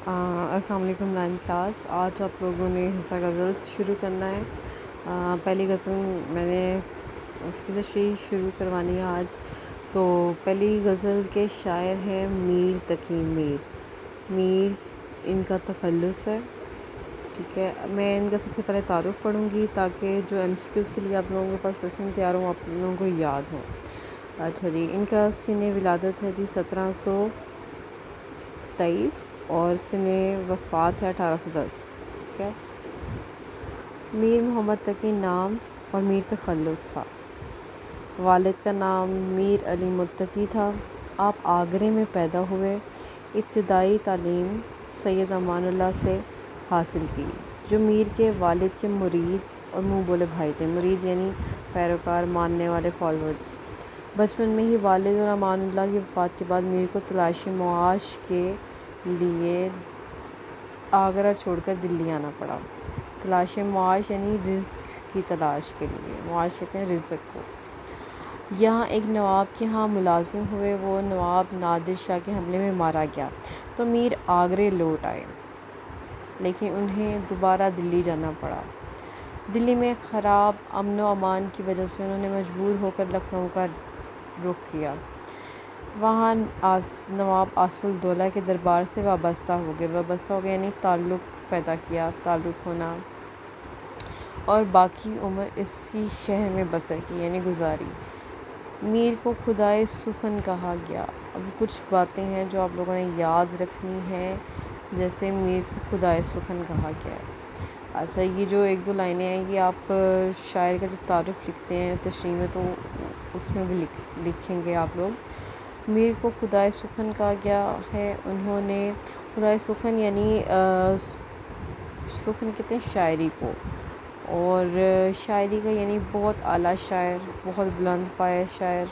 السلام علیکم 9 کلاس. آج آپ لوگوں نے حصہ غزل شروع کرنا ہے. پہلی غزل میں نے اس کی تشریح شروع کروانی ہے آج. تو پہلی غزل کے شاعر ہیں میر تقی میر ان کا تخلص ہے. ٹھیک ہے, میں ان کا سب سے پہلے تعارف پڑھوں گی تاکہ جو ایم سی کیوز کے لیے آپ لوگوں کے پاس کوشچن تیار ہوں آپ لوگوں کو یاد ہوں. اچھا جی, ان کا سن ولادت ہے جی 1723 اور سن وفات ہے 1810. ٹھیک ہے. میر محمد تقی نام اور میر تخلص تھا. والد کا نام میر علی متقی تھا. آپ آگرے میں پیدا ہوئے. ابتدائی تعلیم سید امان اللہ سے حاصل کی جو میر کے والد کے مرید اور منہ بولے بھائی تھے. مرید یعنی پیروکار, ماننے والے, فالورز. بچپن میں ہی والد اور امان اللہ کی وفات کے بعد میر کو تلاش معاش کے لیے آگرہ چھوڑ کر دلی آنا پڑا. تلاش معاش یعنی رزق کی تلاش کے لیے, معاش کہتے ہیں رزق کو. یہاں ایک نواب کے ہاں ملازم ہوئے. وہ نواب نادر شاہ کے حملے میں مارا گیا تو میر آگرے لوٹ آئے, لیکن انہیں دوبارہ دلی جانا پڑا. دلی میں خراب امن و امان کی وجہ سے انہوں نے مجبور ہو کر لکھنؤ کا رخ کیا. وہاں نواب آصف الدولہ کے دربار سے وابستہ ہو گئے یعنی تعلق پیدا کیا, تعلق ہونا, اور باقی عمر اسی شہر میں بسر کی یعنی گزاری. میر کو خدائے سخن کہا گیا. اب کچھ باتیں ہیں جو آپ لوگوں نے یاد رکھنی ہیں, جیسے میر کو خدائے سخن کہا گیا ہے. اچھا, یہ جو ایک دو لائنیں ہیں یہ آپ شاعر کا جب تعارف لکھتے ہیں تشریح میں تو اس میں بھی لکھیں گے آپ لوگ. میر کو خدائے سخن کہا گیا ہے. انہوں نے خدائے سخن یعنی سخن کہتے ہیں شاعری کو, اور شاعری کا یعنی بہت اعلیٰ شاعر, بہت بلند پایہ شاعر.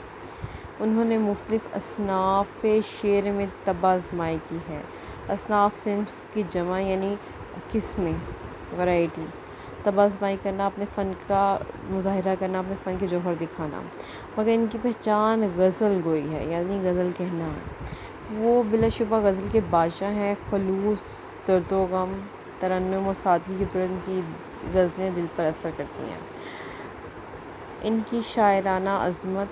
انہوں نے مختلف اصناف شعر میں طبع آزمائی کی ہے. اصناف صنف کی جمع یعنی قسمیں, ورائٹی. طبع آزمائی کرنا, اپنے فن کا مظاہرہ کرنا, اپنے فن کے جوہر دکھانا. مگر ان کی پہچان غزل گوئی ہے یعنی غزل کہنا. وہ بلا شبہ غزل کے بادشاہ ہیں. خلوص, درد و غم, ترنم اور سادگی کی طرح ان کی غزلیں دل پر اثر کرتی ہیں. ان کی شاعرانہ عظمت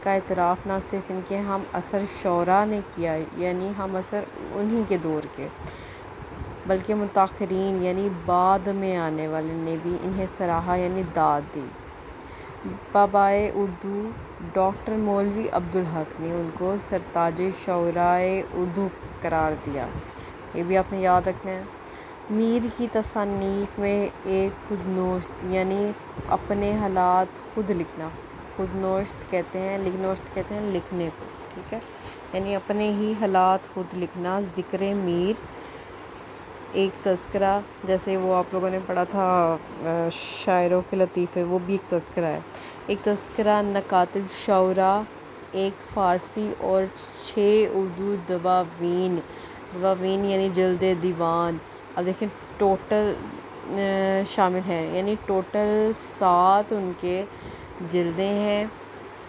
کا اعتراف نہ صرف ان کے ہم عصر شعراء نے کیا یعنی ہم عصر انہی کے دور کے, بلکہ متاخرین یعنی بعد میں آنے والے نے بھی انہیں سراہا یعنی داد دی. بابائے اردو ڈاکٹر مولوی عبدالحق نے ان کو سرتاج شعرائے اردو قرار دیا. یہ بھی آپ نے یاد رکھنا ہے. میر کی تصانیف میں ایک خود نوشت یعنی اپنے حالات خود لکھنا, خود نوشت کہتے ہیں, نوشت کہتے ہیں لکھنے کو. ٹھیک ہے, یعنی اپنے ہی حالات خود لکھنا. ذکر میر ایک تذکرہ, جیسے وہ آپ لوگوں نے پڑھا تھا شاعروں کے لطیفے, وہ بھی ایک تذکرہ ہے. ایک تذکرہ نکات الشعراء, ایک فارسی اور 6 اردو دواوین. دواوین یعنی جلد دیوان. اب دیکھیں ٹوٹل شامل ہیں یعنی ٹوٹل 7 ان کے جلدیں ہیں,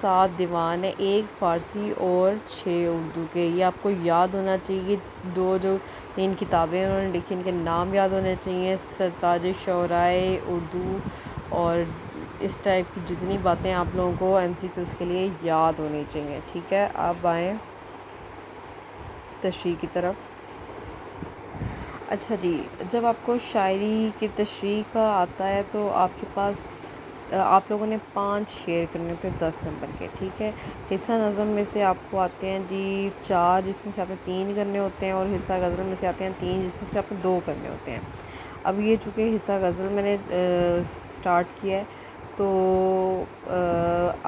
7 دیوان ہیں, ایک فارسی اور 6 اردو کے. یہ آپ کو یاد ہونا چاہیے. جو 3 کتابیں انہوں نے لکھی ان کے نام یاد ہونے چاہیے, سرتاج شعرائے اردو, اور اس ٹائپ کی جتنی باتیں آپ لوگوں کو ایم سی کیوز کے لیے یاد ہونی چاہیے. ٹھیک ہے, اب آئیں تشریح کی طرف. اچھا جی, جب آپ کو شاعری کی تشریح کا آتا ہے تو آپ کے پاس آپ لوگوں نے 5 شعر کرنے ہوتے ہیں 10 نمبر کے. ٹھیک ہے, حصہ نظم میں سے آپ کو آتے ہیں جی 4, جس میں سے آپ نے 3 کرنے ہوتے ہیں, اور حصہ غزل میں سے آتے ہیں 3, جس میں سے آپ نے 2 کرنے ہوتے ہیں. اب یہ چونکہ حصہ غزل میں نے سٹارٹ کیا ہے تو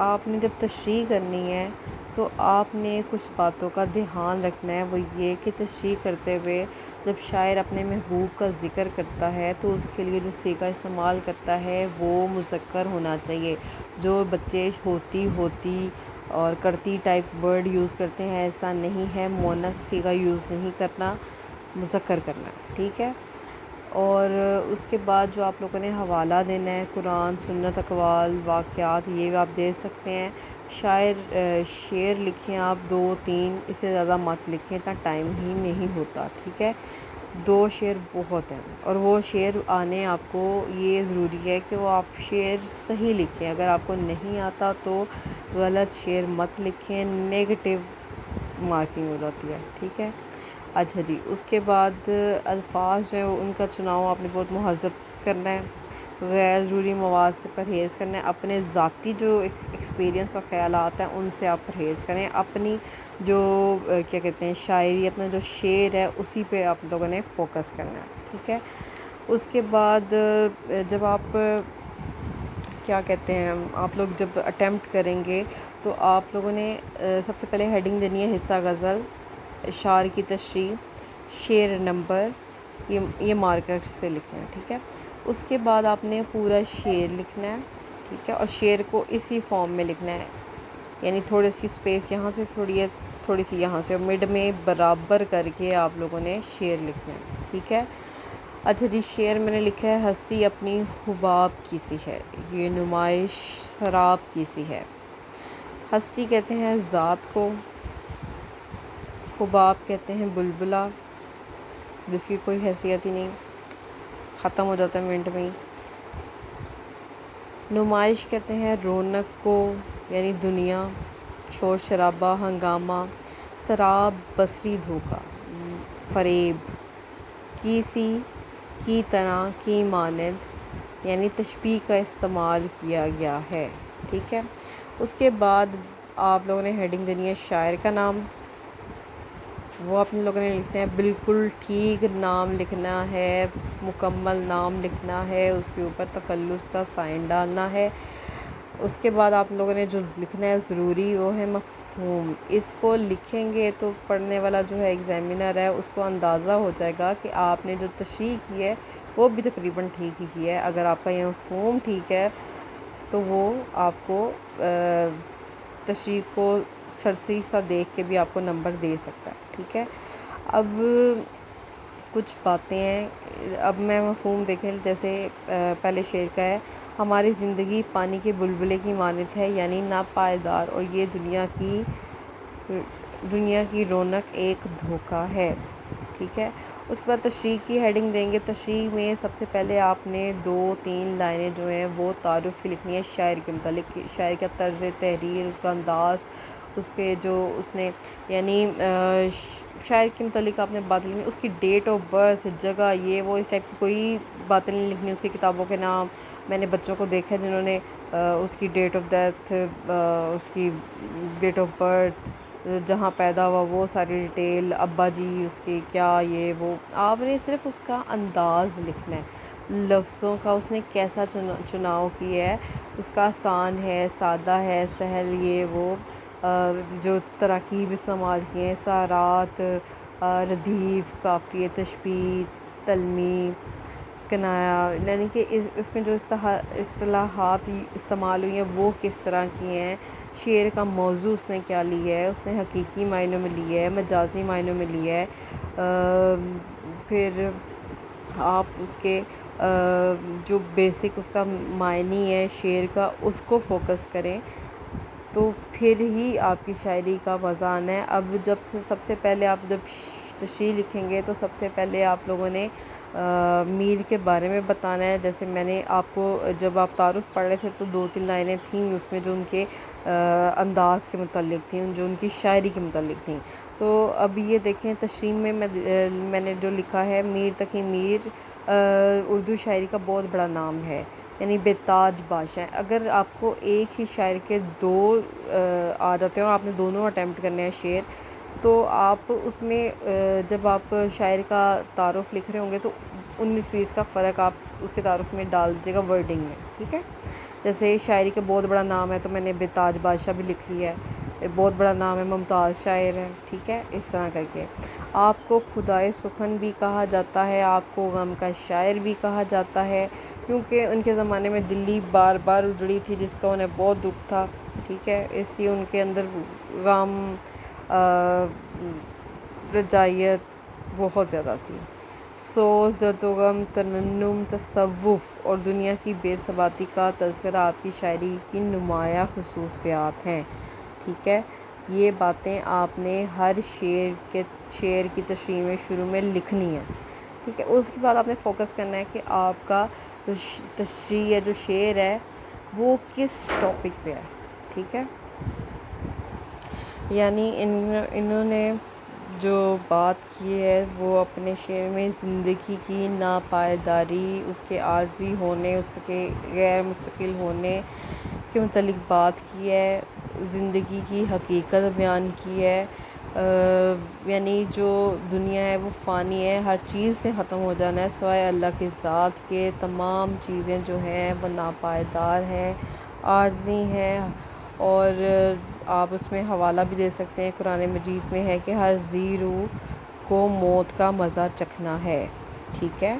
آپ نے جب تشریح کرنی ہے تو آپ نے کچھ باتوں کا دھیان رکھنا ہے. وہ یہ کہ تشریح کرتے ہوئے جب شاعر اپنے محبوب کا ذکر کرتا ہے تو اس کے لیے جو صیغہ استعمال کرتا ہے وہ مذکر ہونا چاہیے. جو بچے ہوتی اور کرتی ٹائپ ورڈ یوز کرتے ہیں ایسا نہیں ہے. مؤنث صیغہ یوز نہیں کرنا, مذکر کرنا. ٹھیک ہے, اور اس کے بعد جو آپ لوگوں نے حوالہ دینا ہے قرآن, سنت, اقوال, واقعات, یہ آپ دے سکتے ہیں. شاعر شعر لکھیں آپ 2-3، اس سے زیادہ مت لکھیں، اتنا ٹائم ہی نہیں ہوتا، ٹھیک ہے؟ 2 شعر بہت ہیں، اور وہ شعر آنے آپ کو یہ ضروری ہے کہ وہ آپ شعر صحیح لکھیں۔ اگر آپ کو نہیں آتا تو غلط شعر مت لکھیں، نیگیٹو مارکنگ ہو جاتی ہے، ٹھیک ہے؟ اچھا جی، اس کے بعد الفاظ جو ہے ان کا چناؤ آپ نے بہت مہذب کرنا ہے، غیر ضروری مواد سے پرہیز کرنا ہے، اپنے ذاتی جو ایکسپیرینس اور خیالات ہیں ان سے آپ پرہیز کریں، اپنی جو کیا کہتے ہیں شاعری، اپنا جو شعر ہے اسی پہ آپ لوگوں نے فوکس کرنا ہے، ٹھیک ہے؟ اس کے بعد جب آپ کیا کہتے ہیں آپ لوگ جب اٹیمپٹ کریں گے تو آپ لوگوں نے سب سے پہلے ہیڈنگ دینی ہے حصہ غزل، اشعار کی تشریح، شعر نمبر، یہ مارکر سے لکھنا ہے، ٹھیک ہے؟ اس کے بعد آپ نے پورا شعر لکھنا ہے، ٹھیک ہے؟ اور شعر کو اسی فارم میں لکھنا ہے، یعنی تھوڑی سی اسپیس یہاں سے تھوڑی سی یہاں سے، اور مڈ میں برابر کر کے آپ لوگوں نے شعر لکھنا ہے، ٹھیک ہے؟ اچھا جی، شعر میں نے لکھا ہے ہستی اپنی حباب کی سی ہے، یہ نمائش سراب کی سی ہے۔ ہستی کہتے ہیں ذات کو، حباب کہتے ہیں بلبلا جس کی کوئی حیثیت ہی نہیں، ختم ہو جاتا ہے منٹ میں ہی۔ نمائش کہتے ہیں رونق کو، یعنی دنیا، شور شرابہ، ہنگامہ، سراب بصری دھوکہ، فریب، کی سی، کی طرح، کی مانند، یعنی تشبیہ کا استعمال کیا گیا ہے، ٹھیک ہے؟ اس کے بعد آپ لوگوں نے ہیڈنگ دینی ہے شاعر کا نام، وہ اپنے لوگوں نے لکھنا ہے بالکل ٹھیک نام لکھنا ہے، مکمل نام لکھنا ہے، اس کے اوپر تخلص کا سائن ڈالنا ہے۔ اس کے بعد آپ لوگوں نے جو لکھنا ہے ضروری وہ ہے مفہوم، اس کو لکھیں گے تو پڑھنے والا جو ہے ایگزامینر ہے اس کو اندازہ ہو جائے گا کہ آپ نے جو تشریح کی ہے وہ بھی تقریباً ٹھیک ہی کی ہے۔ اگر آپ کا یہ مفہوم ٹھیک ہے تو وہ آپ کو تشریح کو سرسری سا دیکھ کے بھی آپ کو نمبر دے سکتا ہے، ٹھیک ہے؟ اب کچھ باتیں ہیں، اب میں مفہوم دیکھیں، جیسے پہلے شعر کا ہے ہماری زندگی پانی کے بلبلے کی مانند ہے، یعنی ناپائیدار، اور یہ دنیا کی رونق ایک دھوکہ ہے، ٹھیک ہے؟ اس کے بعد تشریح کی ہیڈنگ دیں گے، تشریح میں سب سے پہلے آپ نے 2-3 لائنیں جو ہیں وہ تعارف کی لکھنی ہے شاعر کے متعلق، شاعر کا طرز تحریر، اس کا انداز، اس کے جو اس نے یعنی شاعر کے متعلق آپ نے بات لکھنی ہے، اس کی ڈیٹ آف برتھ، جگہ، یہ وہ اس ٹائپ کی کوئی باتیں نہیں لکھنی، اس کی کتابوں کے نام۔ میں نے بچوں کو دیکھا جنہوں نے اس کی ڈیٹ آف ڈیتھ، اس کی ڈیٹ آف برتھ، جہاں پیدا ہوا وہ ساری ڈیٹیل، ابا جی اس کی کیا، یہ وہ، آپ نے صرف اس کا انداز لکھنا ہے، لفظوں کا اس نے کیسا چناؤ کیا ہے، اس کا آسان ہے، سادہ ہے، سہل، یہ وہ، جو تراکیب استعمال کیے ہیں، اظہارات، ردیف، قافیے، تشبیہ، تلمیح، کنایہ، یعنی کہ اس میں جو اصطلاحات استعمال ہوئی ہیں وہ کس طرح کی ہیں، شعر کا موضوع اس نے کیا لی ہے، اس نے حقیقی معنوں میں لی ہے، مجازی معنوں میں لی ہے، پھر آپ اس کے جو بیسک اس کا معنی ہے شعر کا اس کو فوکس کریں تو پھر ہی آپ کی شاعری کا مزہ آنا ہے۔ اب سب سے پہلے آپ جب تشریح لکھیں گے تو سب سے پہلے آپ لوگوں نے میر کے بارے میں بتانا ہے، جیسے میں نے آپ کو جب آپ تعارف پڑھ رہے تھے تو 2-3 لائنیں تھیں اس میں جو ان کے انداز کے متعلق تھیں، جو ان کی شاعری کے متعلق تھیں۔ تو اب یہ دیکھیں تشریح میں میں نے جو لکھا ہے میر تقی میر اردو شاعری کا بہت بڑا نام ہے، یعنی بے تاج بادشاہ۔ اگر آپ کو ایک ہی شاعر کے 2 آ جاتے ہیں اور آپ نے دونوں اٹیمپٹ کرنے ہیں شعر، تو آپ اس میں جب آپ شاعر کا تعارف لکھ رہے ہوں گے تو 19-20 کا فرق آپ اس کے تعارف میں ڈال دیجیے گا ورڈنگ میں، ٹھیک ہے؟ جیسے شاعری کا بہت بڑا نام ہے تو میں نے بے تاج بادشاہ بھی لکھ لیا ہے، بہت بڑا نام ہے ممتاز شاعر ہے، ٹھیک ہے؟ اس طرح کر کے آپ کو خدائے سخن بھی کہا جاتا ہے، آپ کو غم کا شاعر بھی کہا جاتا ہے، کیونکہ ان کے زمانے میں دلی بار بار اجڑی تھی جس کا انہیں بہت دکھ تھا، ٹھیک ہے؟ اس لیے ان کے اندر غم، رجائیت بہت زیادہ تھی، سوز، درد و غم، ترنم، تصوف اور دنیا کی بے ثباتی کا تذکرہ آپ کی شاعری کی نمایاں خصوصیات ہیں۔ ٹھیک ہے، یہ باتیں آپ نے ہر شعر کی تشریح میں شروع میں لکھنی ہے، ٹھیک ہے۔ اس کے بعد آپ نے فوکس کرنا ہے کہ آپ کا جو تشریح یا جو شعر ہے وہ کس ٹاپک پہ ہے، ٹھیک ہے۔ یعنی انہوں نے جو بات کی ہے وہ اپنے شعر میں زندگی کی ناپائیداری، اس کے عارضی ہونے، اس کے غیر مستقل ہونے کے متعلق بات کی ہے، زندگی کی حقیقت بیان کی ہے۔ یعنی جو دنیا ہے وہ فانی ہے، ہر چیز سے ختم ہو جانا ہے سوائے اللہ کی ذات کے، تمام چیزیں جو ہیں وہ ناپائیدار ہیں، عارضی ہیں، اور آپ اس میں حوالہ بھی دے سکتے ہیں، قرآن مجید میں ہے کہ ہر ذی روح کو موت کا مزہ چکھنا ہے، ٹھیک ہے۔